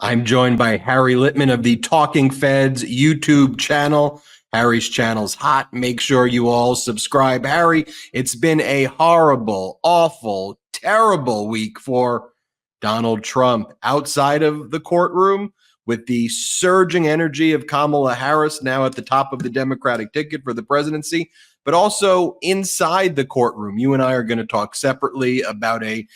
I'm joined by Harry Littman of the Talking Feds YouTube channel. Harry's channel's hot. Make sure you all subscribe. Harry, it's been a horrible, awful, terrible week for Donald Trump outside of the courtroom, with the surging energy of Kamala Harris now at the top of the Democratic ticket for the presidency, but also inside the courtroom. You and I are going to talk separately about a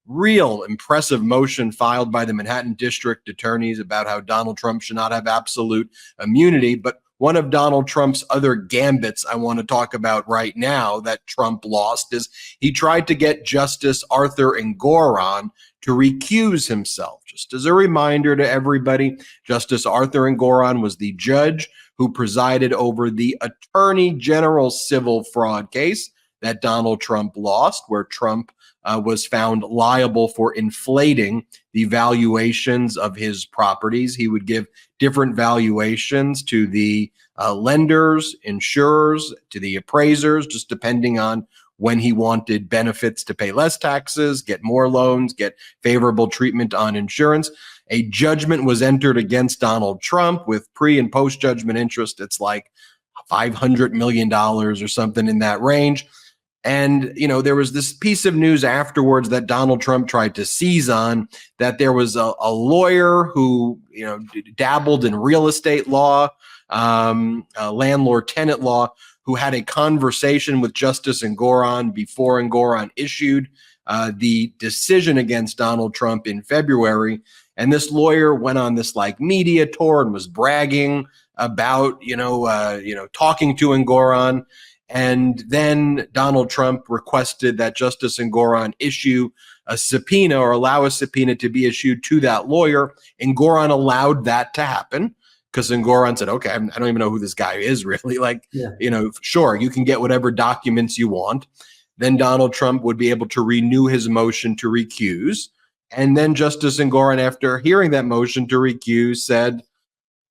real impressive motion filed by the Manhattan District Attorneys about how Donald Trump should not have absolute immunity. But one of Donald Trump's other gambits I want to talk about right now that Trump lost is he tried to get Justice Arthur Engoron to recuse himself. Just as a reminder to everybody, Justice Arthur Engoron was the judge who presided over the Attorney General's civil fraud case that Donald Trump lost, where Trump was found liable for inflating the valuations of his properties. He would give different valuations to the lenders, insurers, to the appraisers, just depending on when he wanted benefits to pay less taxes, get more loans, get favorable treatment on insurance. A judgment was entered against Donald Trump with pre and post judgment interest. It's like $500 million or something in that range. And, you know, there was this piece of news afterwards that Donald Trump tried to seize on, that there was a lawyer who, you know, dabbled in real estate law, landlord-tenant law, who had a conversation with Justice Engoron before Engoron issued the decision against Donald Trump in February. And this lawyer went on this like media tour and was bragging about, talking to Engoron. And then Donald Trump requested that Justice Engoron issue a subpoena or allow a subpoena to be issued to that lawyer. Engoron allowed that to happen because Engoron said, okay, I don't even know who this guy is really. Sure, you can get whatever documents you want. Then Donald Trump would be able to renew his motion to recuse. And then Justice Engoron, after hearing that motion to recuse, said,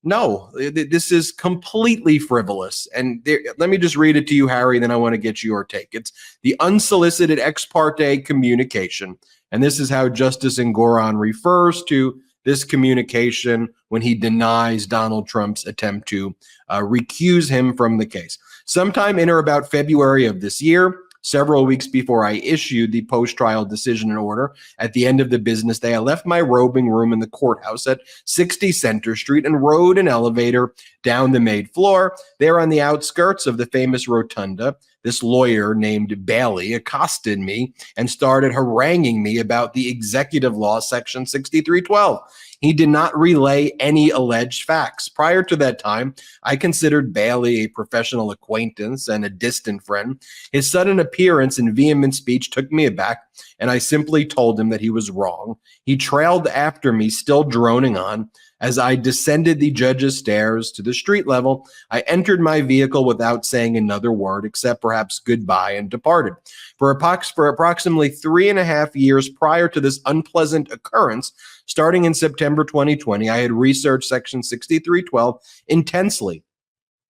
no, this is completely frivolous. And let me just read it to you, Harry, then I want to get your take. It's the unsolicited ex parte communication. And this is how Justice Engoron refers to this communication when he denies Donald Trump's attempt to recuse him from the case. Sometime in or about February of this year, several weeks before I issued the post-trial decision and order, at the end of the business day, I left my robing room in the courthouse at 60 Center Street and rode an elevator down the main floor. There on the outskirts of the famous rotunda, this lawyer named Bailey accosted me and started haranguing me about the executive law section 6312. He did not relay any alleged facts. Prior to that time, I considered Bailey a professional acquaintance and a distant friend. His sudden appearance and vehement speech took me aback, and I simply told him that he was wrong. He trailed after me, still droning on. As I descended the judge's stairs to the street level, I entered my vehicle without saying another word, except perhaps goodbye, and departed. For approximately 3.5 years prior to this unpleasant occurrence, starting in September 2020, I had researched Section 6312 intensely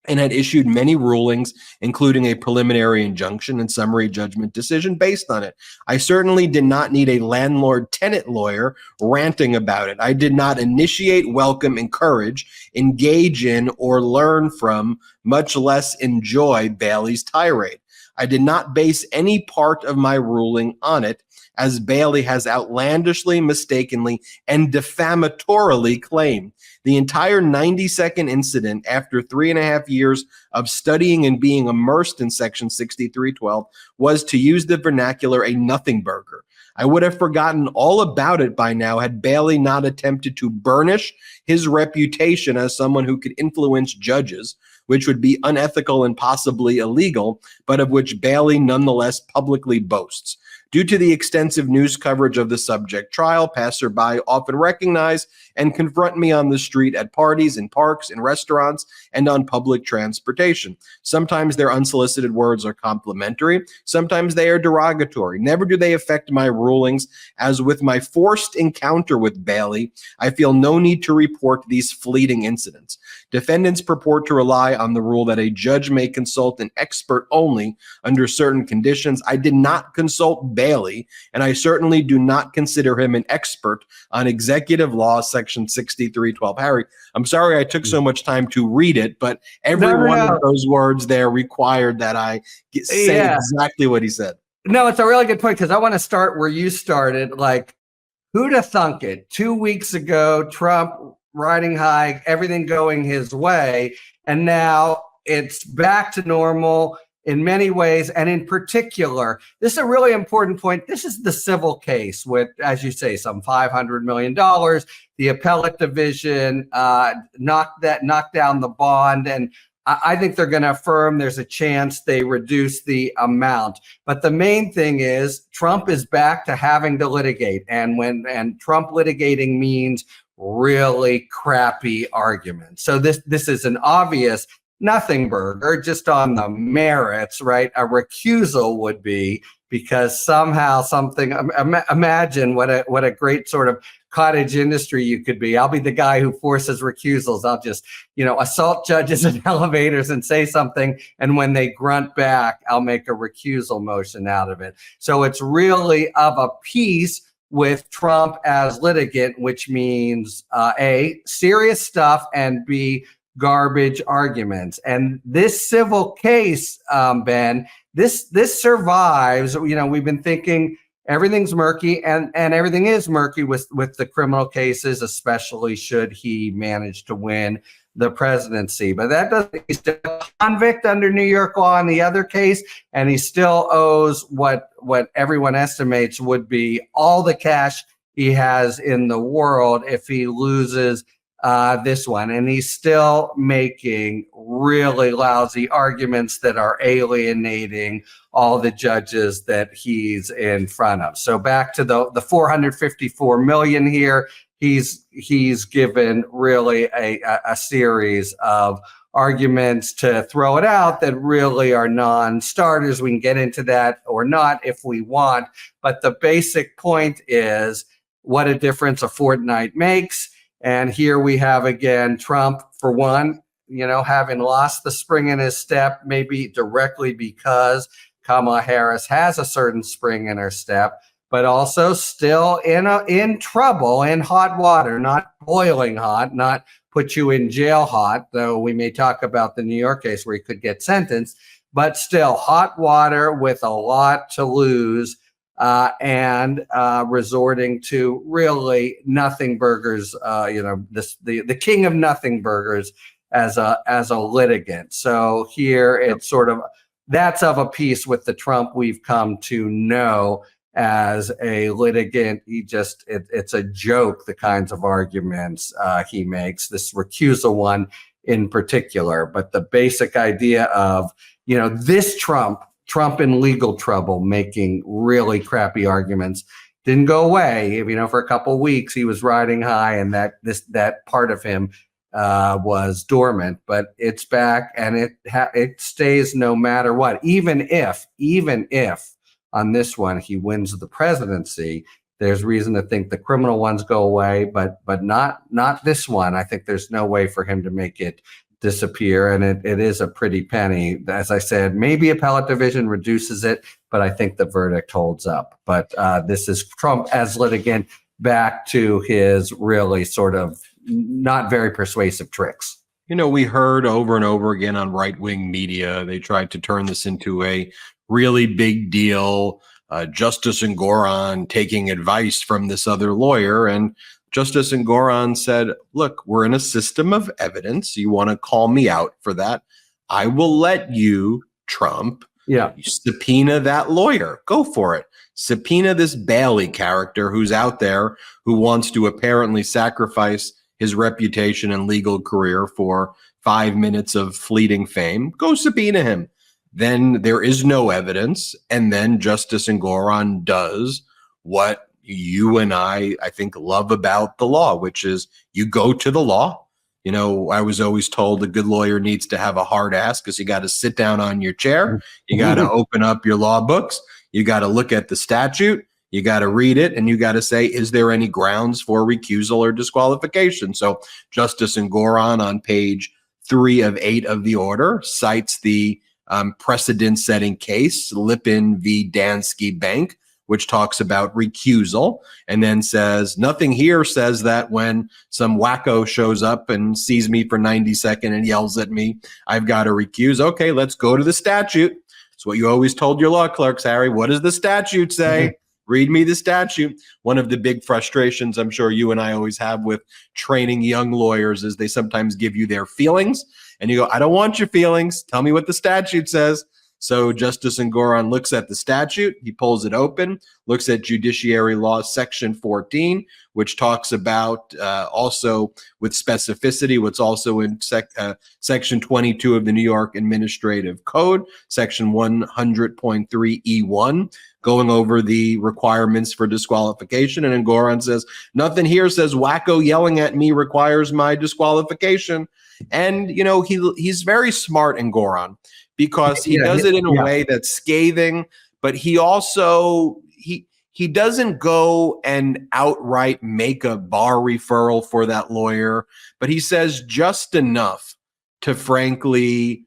and had issued many rulings, including a preliminary injunction and summary judgment decision based on it. I certainly did not need a landlord-tenant lawyer ranting about it. I did not initiate, welcome, encourage, engage in, or learn from, much less enjoy Bailey's tirade. I did not base any part of my ruling on it, as Bailey has outlandishly, mistakenly, and defamatorily claimed. The entire 90-second incident, after 3.5 years of studying and being immersed in Section 6312, was, to use the vernacular, a nothing burger. I would have forgotten all about it by now had Bailey not attempted to burnish his reputation as someone who could influence judges, which would be unethical and possibly illegal, but of which Bailey nonetheless publicly boasts. Due to the extensive news coverage of the subject trial, passerby often recognize and confront me on the street, at parties, in parks, in restaurants, and on public transportation. Sometimes their unsolicited words are complimentary. Sometimes they are derogatory. Never do they affect my rulings. As with my forced encounter with Bailey, I feel no need to report these fleeting incidents. Defendants purport to rely on the rule that a judge may consult an expert only under certain conditions. I did not consult Bailey Bailey, and I certainly do not consider him an expert on executive law, section 6312. Harry, I'm sorry I took so much time to read it, but every one of those words there required that I say exactly what he said. No, it's a really good point, because I want to start where you started. Like, who'd have thunk it? 2 weeks ago, Trump riding high, everything going his way, and now it's back to normal in many ways. And in particular, this is a really important point. This is the civil case with, as you say, some $500 million. The appellate division knocked down the bond, and I think they're going to affirm. There's a chance they reduce the amount. But the main thing is Trump is back to having to litigate. And Trump litigating means really crappy arguments. So this is an obvious nothing burger, just on the merits, right? A recusal would be, because somehow something, imagine what a great sort of cottage industry you could be. I'll be the guy who forces recusals. I'll just, assault judges in elevators and say something, and when they grunt back, I'll make a recusal motion out of it. So it's really of a piece with Trump as litigant, which means A, serious stuff, and B, garbage arguments. And this civil case, Ben, this survives. We've been thinking everything's murky, and everything is murky with the criminal cases, especially should he manage to win the presidency. But that doesn't, he's still a convict under New York law in the other case, and he still owes what everyone estimates would be all the cash he has in the world if he loses this one. And he's still making really lousy arguments that are alienating all the judges that he's in front of. So back to the 454 million here, he's given really a series of arguments to throw it out that really are non-starters. We can get into that or not if we want, but the basic point is what a difference a fortnight makes. And here we have again Trump, for one, having lost the spring in his step, maybe directly because Kamala Harris has a certain spring in her step, but also still in trouble, in hot water, not boiling hot, not put you in jail hot, though we may talk about the New York case where he could get sentenced, but still hot water with a lot to lose, and resorting to really nothing burgers, the king of nothing burgers as a litigant. So here it's sort of, that's of a piece with the Trump we've come to know as a litigant. It's a joke, the kinds of arguments he makes, this recusal one in particular. But the basic idea of, this Trump in legal trouble, making really crappy arguments, didn't go away. For a couple of weeks he was riding high, and that part of him was dormant, but it's back, and it stays no matter what. Even if on this one he wins the presidency, there's reason to think the criminal ones go away, but not this one. I think there's no way for him to make it disappear, and it is a pretty penny. As I said, maybe appellate division reduces it, but I think the verdict holds up. But this is Trump as litigant back to his really sort of not very persuasive tricks. We heard over and over again on right-wing media, they tried to turn this into a really big deal. Justice Engoron taking advice from this other lawyer, and Justice Engoron said, look, we're in a system of evidence. You want to call me out for that? I will let you, Trump, subpoena that lawyer. Go for it. Subpoena this Bailey character who's out there, who wants to apparently sacrifice his reputation and legal career for 5 minutes of fleeting fame. Go subpoena him. Then there is no evidence. And then Justice Engoron does what you and I think, love about the law, which is you go to the law. I was always told a good lawyer needs to have a hard ass, because you got to sit down on your chair. You got to open up your law books. You got to look at the statute. You got to read it, and you got to say, is there any grounds for recusal or disqualification? So Justice Engoron on page 3 of 8 of the order cites the precedent-setting case, Lipin v. Danske Bank, which talks about recusal, and then says, nothing here says that when some wacko shows up and sees me for 90 seconds and yells at me, I've got to recuse. Okay, let's go to the statute. It's what you always told your law clerks, Harry. What does the statute say? Read me the statute. One of the big frustrations I'm sure you and I always have with training young lawyers is they sometimes give you their feelings and you go, I don't want your feelings. Tell me what the statute says. So Justice Engoron looks at the statute, he pulls it open, looks at Judiciary Law Section 14, which talks about also with specificity what's also in Section 22 of the New York Administrative Code, Section 100.3E1, going over the requirements for disqualification. And Engoron says, nothing here says wacko yelling at me requires my disqualification. And, you know, he's very smart, Engoron, because he does it in a way that's scathing, but he also, he doesn't go and outright make a bar referral for that lawyer, but he says just enough to frankly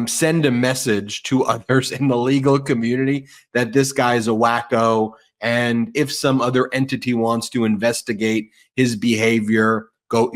send a message to others in the legal community that this guy's a wacko. And if some other entity wants to investigate his behavior, go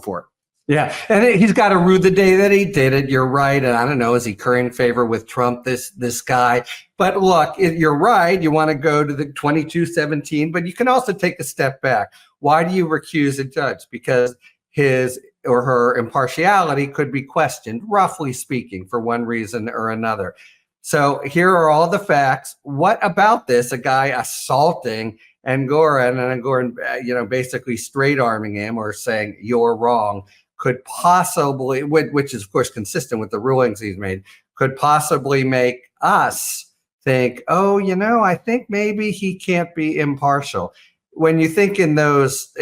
for it. Yeah, and he's got to rue the day that he did it. You're right. And I don't know, is he currying favor with Trump, this guy? But look, you're right. You want to go to the 2217, but you can also take a step back. Why do you recuse a judge? Because his or her impartiality could be questioned, roughly speaking, for one reason or another. So here are all the facts. What about this? A guy assaulting Engoron and Engoron, basically straight arming him or saying you're wrong, could possibly, which is of course consistent with the rulings he's made, could possibly make us think, oh, I think maybe he can't be impartial. When you think in those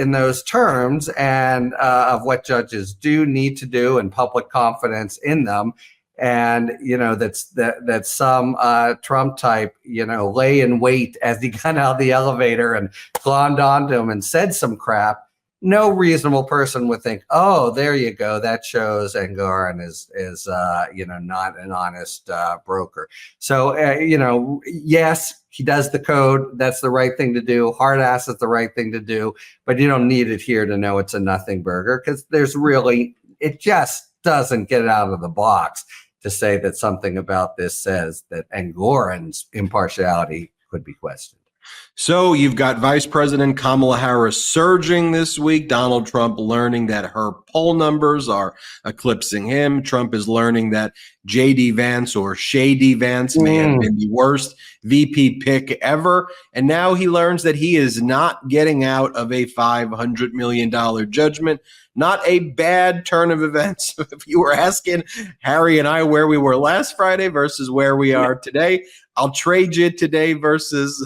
terms and of what judges do need to do and public confidence in them, and that some Trump type lay in wait as he got out of the elevator and glommed onto him and said some crap, no reasonable person would think, oh, there you go, that shows Engoron is not an honest broker. So yes, he does the code. That's the right thing to do. Hard ass is the right thing to do, but you don't need it here to know it's a nothing burger, because it just doesn't get out of the box to say that something about this says that Engoron's impartiality could be questioned. So you've got Vice President Kamala Harris surging this week, Donald Trump learning that her poll numbers are eclipsing him. Trump is learning that J.D. Vance or Shady Vance may have been the worst VP pick ever. And now he learns that he is not getting out of a $500 million judgment. Not a bad turn of events. If you were asking Harry and I where we were last Friday versus where we are today, I'll trade you today versus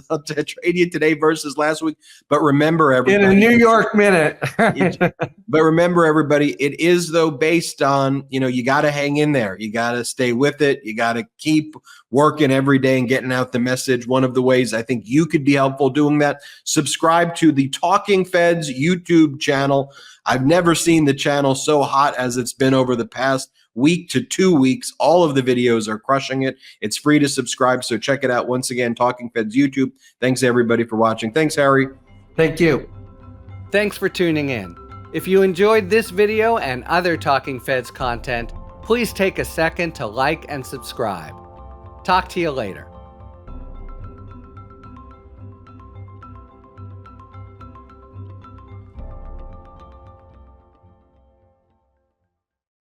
last week. But remember, everybody, in a New York minute. But remember, everybody, it is though based on, you got to hang in there. You got to stay with it. You got to keep working every day and getting out the message. One of the ways I think you could be helpful doing that, subscribe to the Talking Feds YouTube channel. I've never seen the channel so hot as it's been over the past week to 2 weeks. All of the videos are crushing it. It's free to subscribe, so check it out. Once again, Talking Feds YouTube. Thanks, everybody, for watching. Thanks, Harry. Thank you. Thanks for tuning in. If you enjoyed this video and other Talking Feds content, please take a second to like and subscribe. Talk to you later.